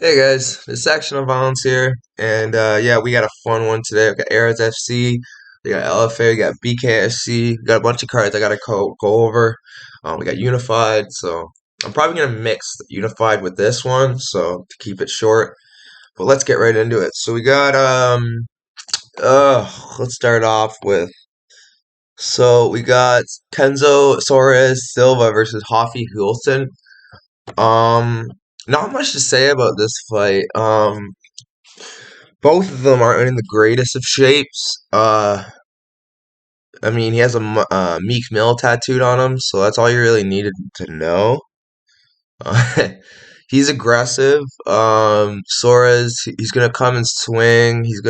Hey guys, it's Action of Violence here, and yeah, we got a fun one today. We got Ares FC, we got LFA, we got BKSC, we got a bunch of cards I gotta go over. We got Unified, so I'm probably gonna mix the Unified with this one, so to keep it short. But let's get right into it. So we got let's start off with we got Kenzo Soares Silva versus Hoffy Hulsen. Um, Not much to say about this fight. Both of them aren't in the greatest of shapes. I mean, he has a Meek Mill tattooed on him, so that's all you really needed to know. Uh, he's aggressive. Soares, he's gonna come and swing. He's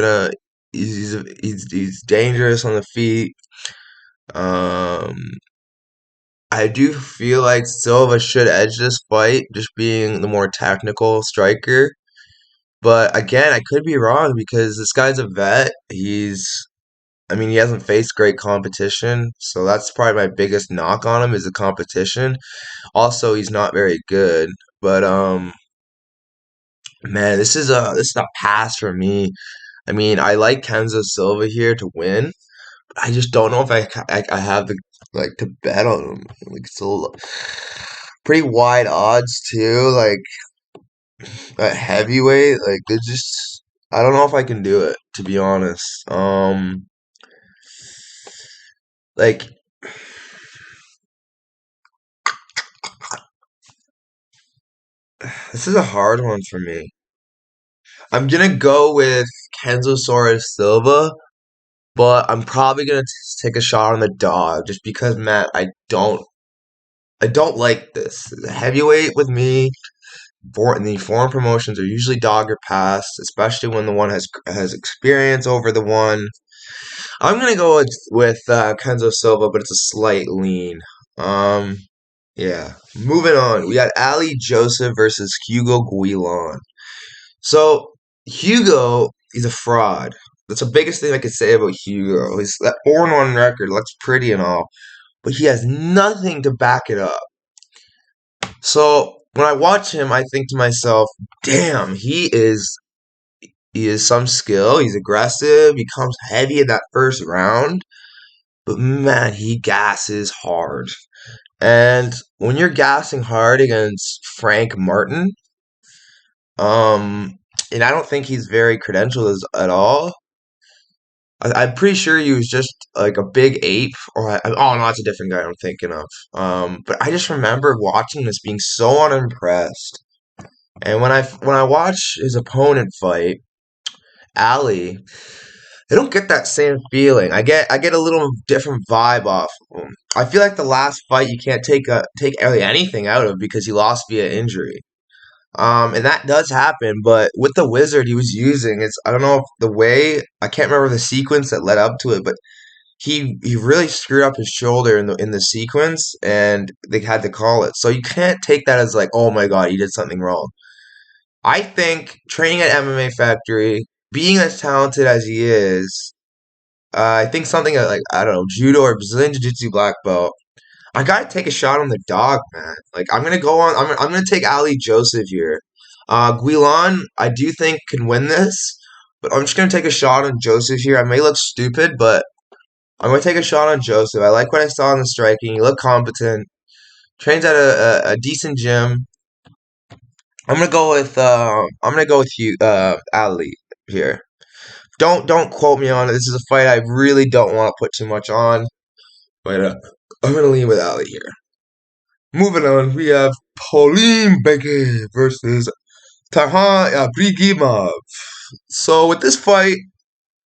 dangerous on the feet. Um, I do feel like Silva should edge this fight, just being the more technical striker. But again, I could be wrong because this guy's a vet. I mean, he hasn't faced great competition, so that's probably my biggest knock on him is the competition. Also, he's not very good, but man, this is a pass for me. I mean, I like Kenzo Silva here to win, but I just don't know if I have the like to bet on him. Like it's pretty wide odds too. Like at heavyweight, like they just I don't know if I can do it to be honest. Like this is a hard one for me. I'm gonna go with Kenzo Soares Silva, but I'm probably gonna take a shot on the dog just because, Matt, I don't like this. The heavyweight with me, the foreign promotions are usually dog or pass, especially when the one has experience over the one. I'm gonna go with Kenzo Silva, but it's a slight lean. Um, yeah. Moving on, we got Ali Joseph versus Hugo Guilon. So Hugo, he's a fraud. That's the biggest thing I could say about Hugo. He's that 4-1 record looks pretty and all, but he has nothing to back it up. So when I watch him, I think to myself, "Damn, he is some skill. He's aggressive. He comes heavy in that first round, but man, he gasses hard. And when you're gassing hard against Frank Martin, um, and I don't think he's very credentialed at all. I'm pretty sure he was just like a big ape, oh no, that's a different guy I'm thinking of. But I just remember watching this being so unimpressed. And when I watch his opponent fight, Ali, I don't get that same feeling. I get a little different vibe off of him. I feel like the last fight you can't take really anything out of because he lost via injury. And that does happen, but with the wizard he was using, I don't know if the way I can't remember the sequence that led up to it, but he really screwed up his shoulder in the sequence, and they had to call it. So you can't take that as like, oh my god, he did something wrong. I think training at MMA Factory, being as talented as he is, I think something like I don't know, judo or Brazilian Jiu Jitsu black belt. I gotta take a shot on the dog, man. Like I'm gonna go on. I'm gonna take Ali Joseph here. Guilan, I do think can win this, but I'm just gonna take a shot on Joseph here. I may look stupid, but I'm gonna take a shot on Joseph. I like what I saw in the striking. He looked competent. Trains at a decent gym. I'm gonna go with you, Ali here. Don't quote me on it. This is a fight I really don't want to put too much on, but I'm gonna lean with Ali here. Moving on, we have Pauline Beckett versus Tarhan Abrigimov. So with this fight,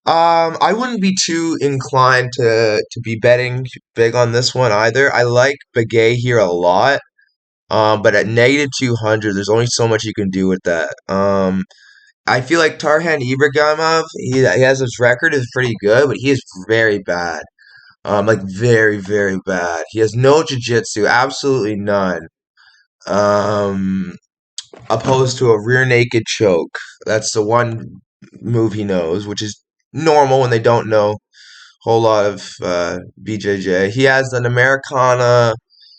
I wouldn't be too inclined to be betting big on this one either. I like Begay here a lot, but at negative 200, there's only so much you can do with that. I feel like Tarhan Ibragimov, he has his record is pretty good, but he is very bad. Like very, very bad. He has no jiu-jitsu, absolutely none. Um, Opposed to a rear naked choke. That's the one move he knows, which is normal when they don't know a whole lot of BJJ. He has an Americana,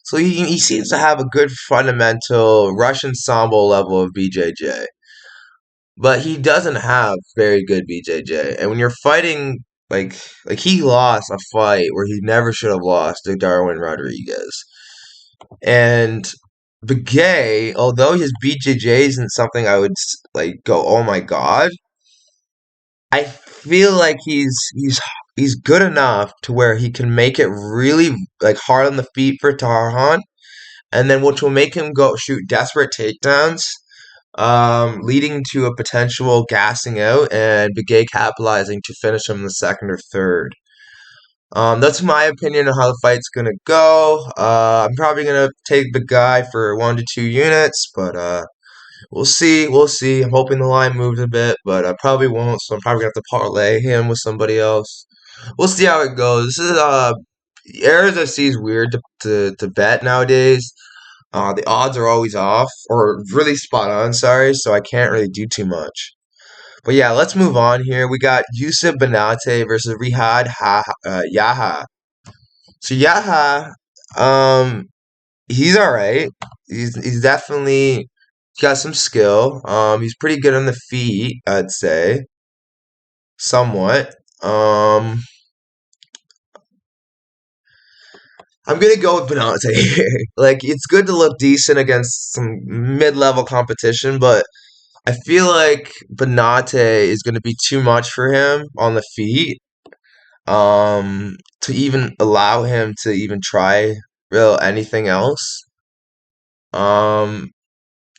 so he seems to have a good fundamental Russian sambo level of BJJ. but he doesn't have very good BJJ. And when you're fighting like he lost a fight where he never should have lost to Darwin Rodriguez. And Begay, although his BJJ isn't something I would like go, oh my god, I feel like he's good enough to where he can make it really like hard on the feet for Tarhan, and then which will make him go shoot desperate takedowns, leading to a potential gassing out and Begay capitalizing to finish him in the second or third. That's my opinion on how the fight's gonna go. I'm probably gonna take the guy for 1 to 2 units, but we'll see. We'll see. I'm hoping the line moves a bit, but I probably won't. So I'm probably gonna have to parlay him with somebody else. We'll see how it goes. This is Errors FC is weird to bet nowadays. The odds are always off or really spot on. Sorry, so I can't really do too much. But yeah, let's move on here. We got Yusuf Benate versus Yaha. So Yaha, um, he's all right. He's definitely got some skill. He's pretty good on the feet, I'd say, somewhat. I'm gonna go with Benate here. Like, it's good to look decent against some mid-level competition, but I feel like Benate is gonna be too much for him on the feet. To even allow him to even try real anything else. Um,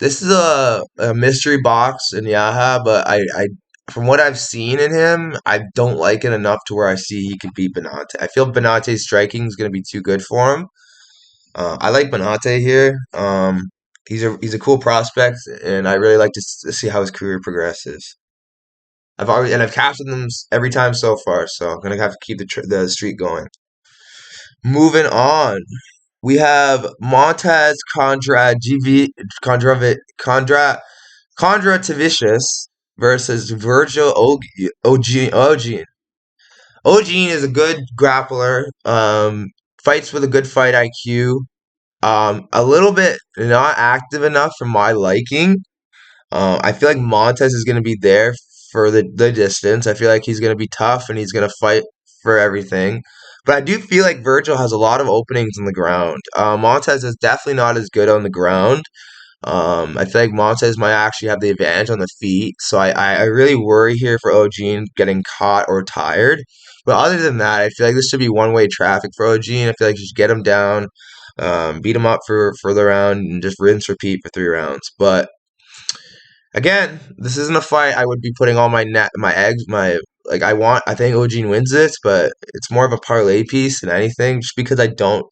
this is a mystery box in Yaha, but I from what I've seen in him, I don't like it enough to where I see he could beat Benate. I feel Benate's striking is going to be too good for him. I like Benate here. He's a cool prospect, and I really like to see how his career progresses. I've captured them every time so far, so I'm gonna have to keep the streak going. Moving on, we have Montez Kondratevicius versus Virgil Ogin. Ogin is a good grappler. Fights with a good fight IQ. A little bit not active enough for my liking. I feel like Montez is going to be there for the distance. I feel like he's going to be tough and he's going to fight for everything. But I do feel like Virgil has a lot of openings on the ground. Montez is definitely not as good on the ground. I feel like Montez might actually have the advantage on the feet. So I really worry here for Ogin getting caught or tired. But other than that, I feel like this should be one-way traffic for Ogin. I feel like you should get him down, beat him up for the round, and just rinse repeat for 3 rounds. But again, this isn't a fight I would be putting all my eggs, my like I think Ogin wins this, but it's more of a parlay piece than anything, just because I don't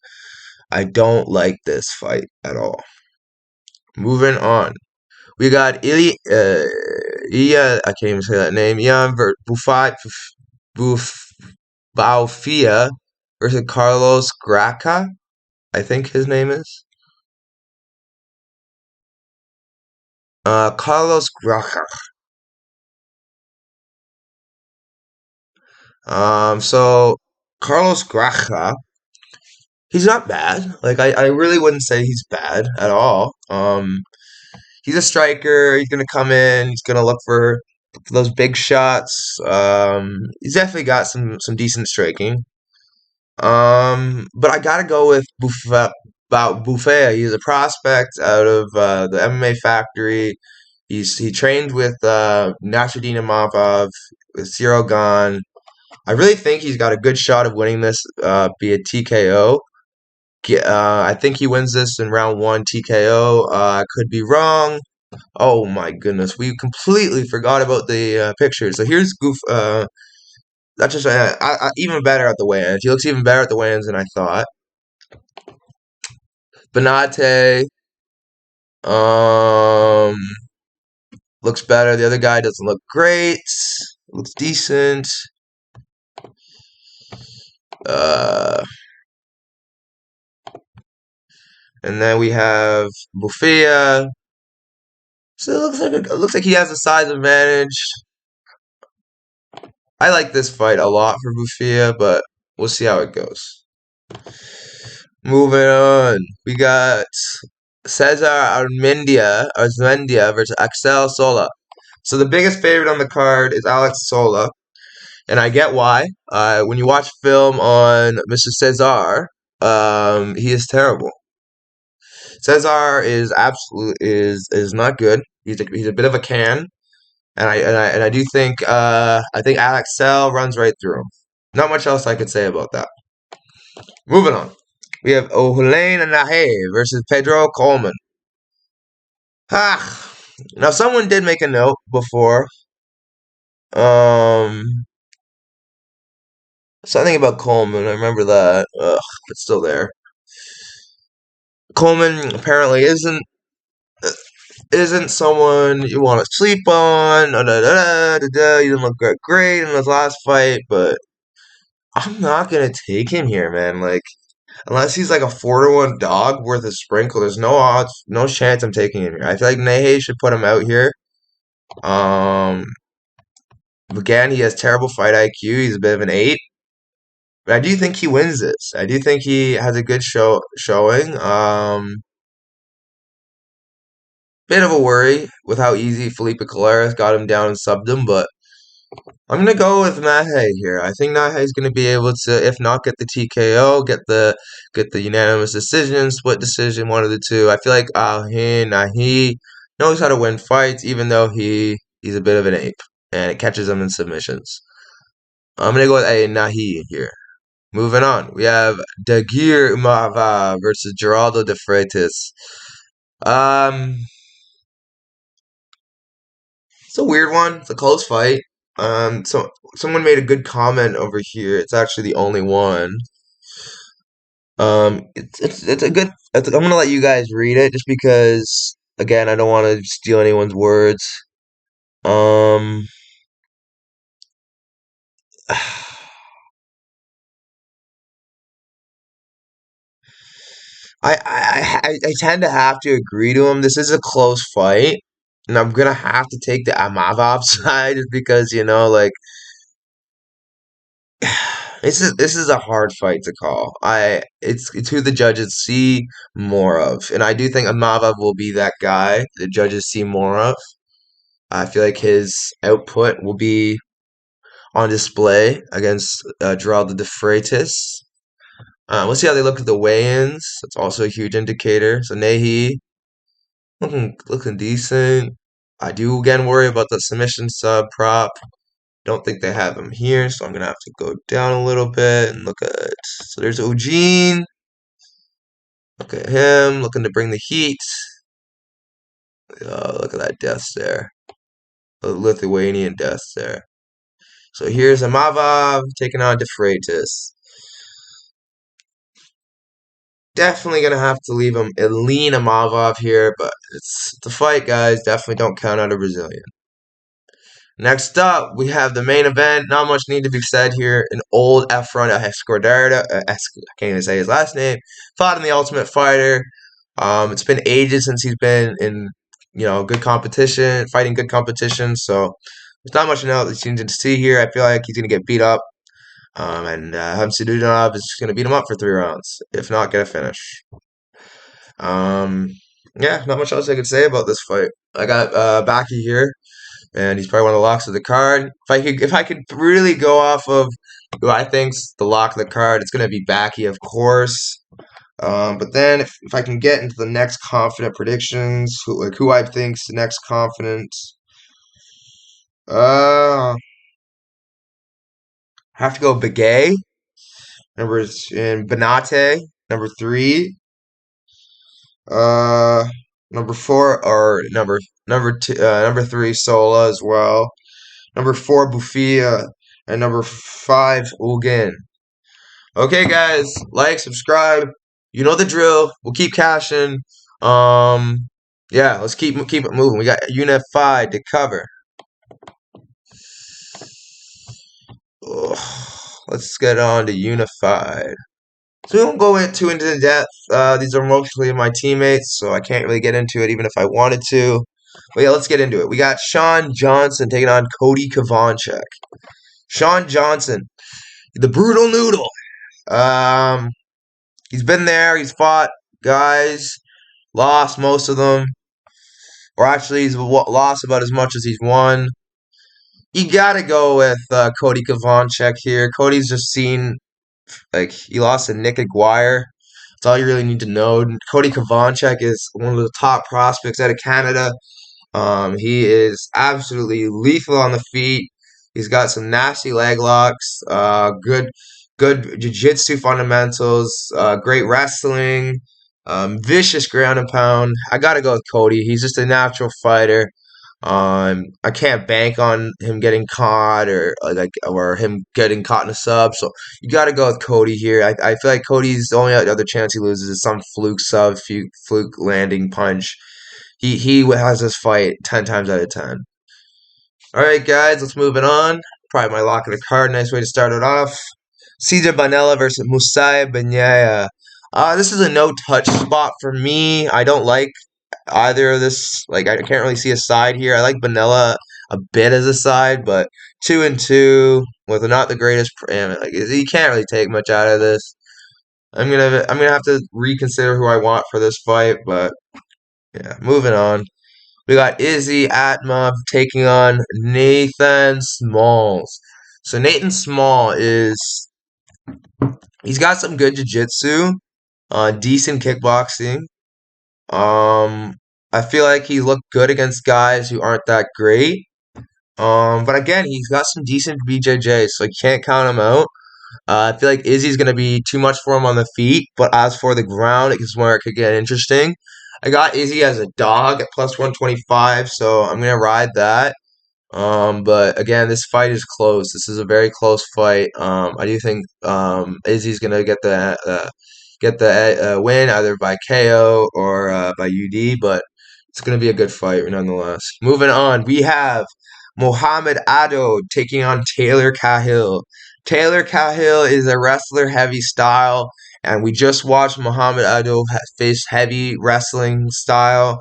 like this fight at all. Moving on. We got I can't even say that name. Ian Buf Baufia versus Carlos Graca, I think his name is. Carlos Graca. So Carlos Graca, he's not bad. Like I really wouldn't say he's bad at all. He's a striker. He's gonna come in. He's gonna look for those big shots. He's definitely got some decent striking. But I gotta go with about Buffet. He's a prospect out of the MMA Factory. He trained with Nasruddin Imavov, with Cyril Gane. I really think he's got a good shot of winning this via TKO. I think he wins this in round one TKO. I could be wrong. Oh my goodness, we completely forgot about the pictures. So here's Goof. That's just even better at the weigh-ins. He looks even better at the weigh-ins than I thought. Benate, um, looks better. The other guy doesn't look great. Looks decent. Uh, and then we have Bufia. So it looks like he has a size advantage. I like this fight a lot for Bufia, but we'll see how it goes. Moving on, we got Cesar Armendia versus Axel Sola. So the biggest favorite on the card is Alex Sola, and I get why. When you watch film on Mr. Cesar, he is terrible. Cesar is not good. He's a bit of a can, and I do think I think Alex Sell runs right through him. Not much else I could say about that. Moving on, we have Ohulain Nahe versus Pedro Coleman. Ah, now someone did make a note before. Um, Something about Coleman. I remember that. Ugh, it's still there. Coleman apparently isn't someone you want to sleep on. Da, da, da, da, da. He didn't look great in his last fight, but I'm not gonna take him here, man. Like unless he's like a 4-1 dog worth a sprinkle, there's no odds, no chance I'm taking him here. I feel like Nehe should put him out here. Um, Again, he has terrible fight IQ. He's a bit of an eight. But I do think he wins this. I do think he has a good showing. Bit of a worry with how easy Felipe Colares got him down and subbed him, but I'm gonna go with Nahe here. I think Nahe is gonna be able to, if not get the TKO, get the unanimous decision, split decision, one of the two. I feel like Nahi knows how to win fights, even though he's a bit of an ape, and it catches him in submissions. I'm gonna go with a Nahi here. Moving on, we have Dagir Umava versus Geraldo de Freitas. Um, it's a weird one. It's a close fight. So someone made a good comment over here. It's actually the only one. It's a good. I'm gonna let you guys read it just because, again, I don't want to steal anyone's words. Um, I tend to have to agree to him. This is a close fight, and I'm gonna have to take the Amavov side just because like this is a hard fight to call. It's who the judges see more of, and I do think Amavov will be that guy the judges see more of. I feel like his output will be on display against Geraldo de Freitas. We'll see how they look at the weigh-ins. That's also a huge indicator. So Nahi looking decent. I do again worry about the submission sub prop. Don't think they have him here, so I'm gonna have to go down a little bit and look at. So there's Eugene. Look at him looking to bring the heat. Look at that death there, the Lithuanian death there. So here's Amavov taking on De Freitas. Definitely gonna have to leave him lean Amavov here, but it's the fight, guys. Definitely don't count out a Brazilian. Next up, we have the main event. Not much need to be said here. An old Efron Escodarda, I can't even say his last name, fought in the Ultimate Fighter. It's been ages since he's been in, good competition, fighting good competition. So there's not much else that you need to see here. I feel like he's gonna get beat up, and Hamsidudinov is just gonna beat him up for 3 rounds, if not get a finish. Um, yeah, not much else I could say about this fight. I got Baki here, and he's probably one of the locks of the card. If I could really go off of who I think's the lock of the card, it's gonna be Baki, of course. But then if I can get into the next confident predictions, who I think's the next confident, I have to go Begay, and Benate, number 3. Uh, Number 4 or number 3 Sola as well. Number 4 Bufia, and number 5 Ugin. Okay, guys, like, subscribe. You know the drill. We'll keep cashing. Um, yeah, let's keep it moving. We got Unified to cover. Ugh, let's get on to Unified. So we won't go too into depth. These are mostly my teammates, so I can't really get into it even if I wanted to. But yeah, let's get into it. We got Sean Johnson taking on Cody Kovanchuk. Sean Johnson, the brutal noodle. Um, he's been there. He's fought guys, lost most of them. or actually he's lost about as much as he's won. You gotta go with Cody Kovanchek here. Cody's just seen like he lost to Nick Aguirre. That's all you really need to know. Cody Kovanchek is one of the top prospects out of Canada. He is absolutely lethal on the feet. He's got some nasty leg locks, good jiu-jitsu fundamentals, great wrestling, vicious ground and pound. I gotta go with Cody. He's just a natural fighter. I can't bank on him getting caught or him getting caught in a sub. So you got to go with Cody here. I feel like Cody's the only other chance he loses is some fluke sub, fluke landing punch. He has this fight 10 times out of 10. All right, guys, let's move it on. Probably my lock of the card. Nice way to start it off. Cesar Banella versus Musai Benyaya. This is a no touch spot for me. I don't like either of this. Like I can't really see a side here. I like Vanilla a bit as a side, but 2-2 with not the greatest. Like you can't really take much out of this. I'm gonna have to reconsider who I want for this fight, but yeah, moving on. We got Izzy Atmov taking on Nathan Smalls. So Nathan Small he's got some good jiu-jitsu, decent kickboxing. Um, I feel like he looked good against guys who aren't that great. But again, he's got some decent BJJ, so you can't count him out. I feel like Izzy's gonna be too much for him on the feet, but as for the ground, it's where it could get interesting. I got Izzy as a dog at plus 125, so I'm gonna ride that. But again, this fight is close. This is a very close fight. I do think Izzy's gonna get the win either by KO or by UD, but it's gonna be a good fight nonetheless. Moving on, we have Mohamed Ado taking on Taylor Cahill. Taylor Cahill is a wrestler heavy style, and we just watched Mohamed Ado face heavy wrestling style.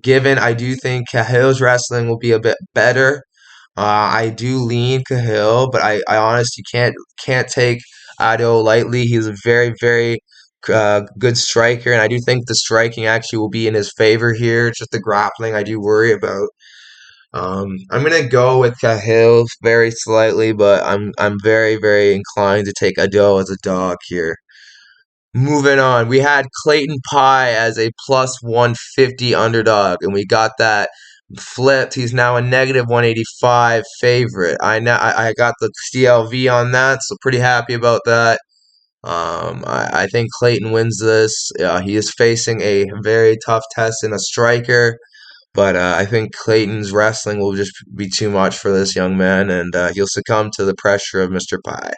Given I do think Cahill's wrestling will be a bit better. I do lean Cahill, but I honestly can't take Ado lightly. He's a very good striker, and I do think the striking actually will be in his favor here. It's just the grappling I do worry about. I'm gonna go with Cahill very slightly, but I'm very inclined to take Ado as a dog here. Moving on, we had Clayton Pye as a plus 150 underdog, and we got that flipped. He's now a negative 185 favorite. I got the CLV on that, so pretty happy about that. I think Clayton wins this. He is facing a very tough test in a striker, but I think Clayton's wrestling will just be too much for this young man, and he'll succumb to the pressure of Mr. Pye.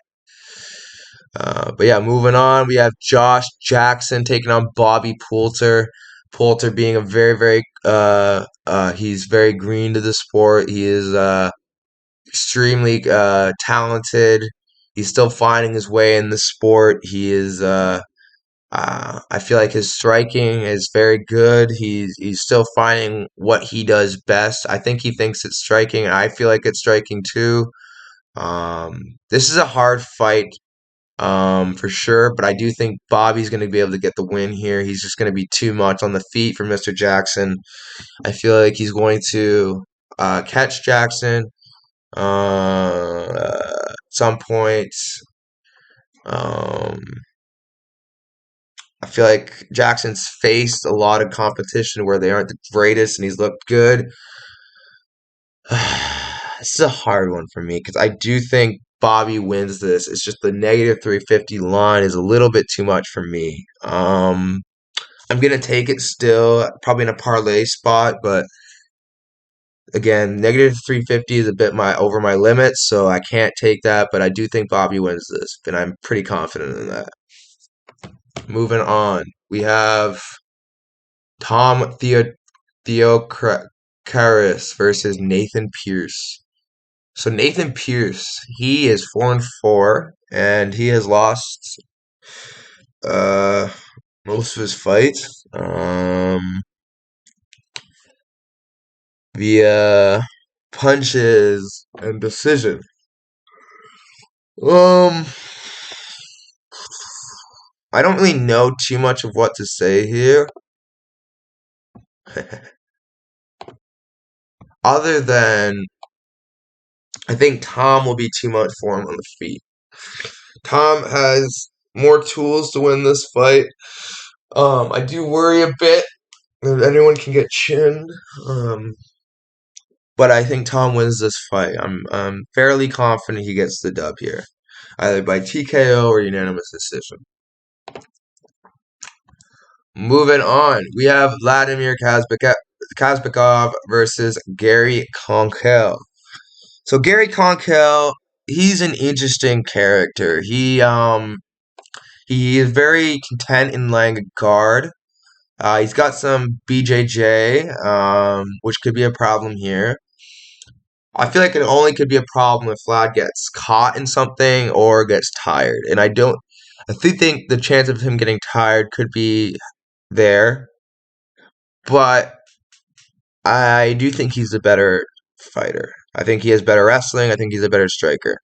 But yeah, moving on, we have Josh Jackson taking on Bobby Poulter. Poulter being a he's very green to the sport. He is extremely talented. He's still finding his way in the sport. I feel like his striking is very good. He's still finding what he does best. I think he thinks it's striking, and I feel like it's striking too. This is a hard fight for sure. But I do think Bobby's going to be able to get the win here. He's just going to be too much on the feet for Mr. Jackson. I feel like he's going to catch Jackson at some point. Um, I feel like Jackson's faced a lot of competition where they aren't the greatest, and he's looked good. This is a hard one for me because I do think Bobby wins this. It's just the negative 350 line is a little bit too much for me. I'm gonna take it still, probably in a parlay spot, but again, negative 350 is a bit my over my limit, so I can't take that. But I do think Bobby wins this, and I'm pretty confident in that. Moving on, we have Tom Theocaris versus Nathan Pierce. So Nathan Pierce, he is 4-4, and he has lost uh most of his fights via punches and decision. Um, I don't really know too much of what to say here. other than I think Tom will be too much for him on the feet. Tom has more tools to win this fight. I do worry a bit that anyone can get chinned. Um, but I think Tom wins this fight. I'm fairly confident he gets the dub here, either by TKO or unanimous decision. Moving on, we have Vladimir Kazbekov versus Gary Conkel. So Gary Conkel, he's an interesting character. He is very content in laying a guard. He's got some BJJ, which could be a problem here. I feel like it only could be a problem if Vlad gets caught in something or gets tired. And I do think the chance of him getting tired could be there, but I do think he's a better fighter. I think he has better wrestling. I think he's a better striker.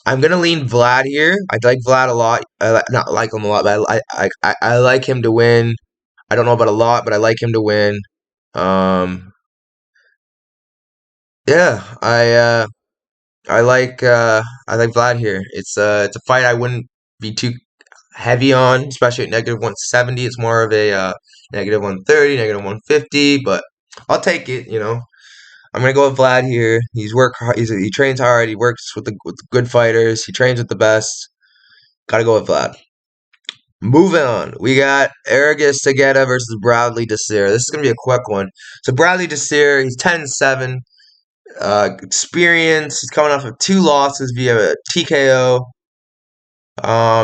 I'm gonna lean Vlad here. I like Vlad a lot. Not like him a lot, but I like him to win. I don't know about a lot, but I like him to win. Um, yeah, I like Vlad here. It's a fight I wouldn't be too heavy on, especially at negative 170. It's more of a negative 130, negative 150, but I'll take it. I'm gonna go with Vlad here. He trains hard. He works with good fighters. He trains with the best. Gotta go with Vlad. Moving on, we got Aragus Tegeta versus Bradley Desir. This is gonna be a quick one. So Bradley Desir, he's 10-7. Experience. He's coming off of 2 losses via TKO.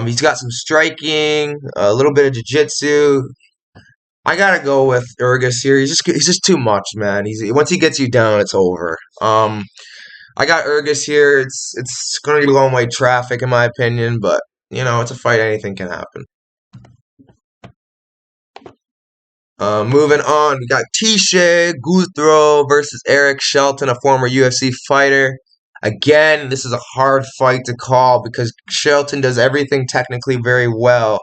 He's got some striking, a little bit of jiu-jitsu. I gotta go with Urgus here. He's just too much, man. Once he gets you down, it's over. I got Urgus here. It's gonna be long way traffic in my opinion, but it's a fight. Anything can happen. Moving on, we got Tisha Guthro versus Eric Shelton, a former UFC fighter. Again, this is a hard fight to call because Shelton does everything technically very well.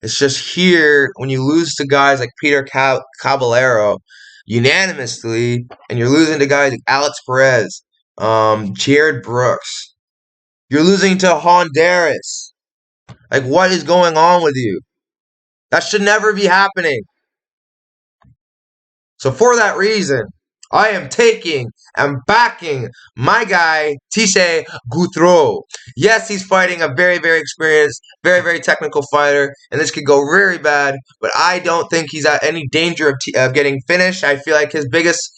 It's just here, when you lose to guys like Peter Caballero unanimously, and you're losing to guys like Alex Perez, Jared Brooks, you're losing to Honduras. Like, what is going on with you? That should never be happening. So for that reason, I am backing my guy, Tisha Guthro. Yes, he's fighting a very, very experienced, very, very technical fighter, and this could go very bad, but I don't think he's at any danger of getting finished. I feel like his biggest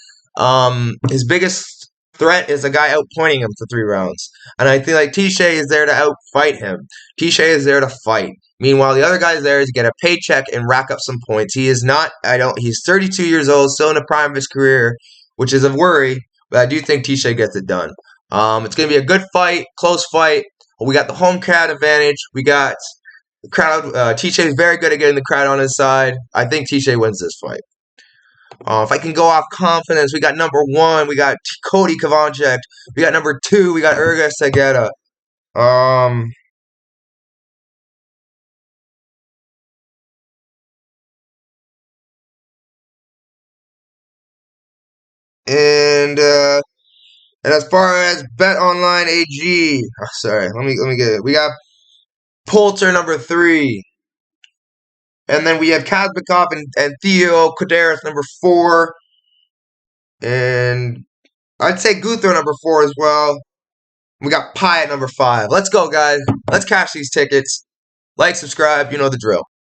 threat is a guy outpointing him for 3 rounds. And I feel like Tisha is there to outfight him. Tisha is there to fight. Meanwhile, the other guy's there to get a paycheck and rack up some points. He is not, he's 32 years old, still in the prime of his career, which is a worry, but I do think Tisha gets it done. It's going to be a good fight, close fight. We got the home crowd advantage. We got the crowd. Tisha is very good at getting the crowd on his side. I think Tisha wins this fight. If I can go off confidence, we got number 1, we got Cody Kovanchek. We got number 2, we got Urgas Tegeta. And as far as Bet Online AG, sorry, let me get it. We got Poulter number 3, and then we have Kazbekov and Theo Kodaris number 4, and I'd say Guthro number 4 as well. We got Pie at number 5. Let's go, guys. Let's cash these tickets. Like, subscribe. You know the drill.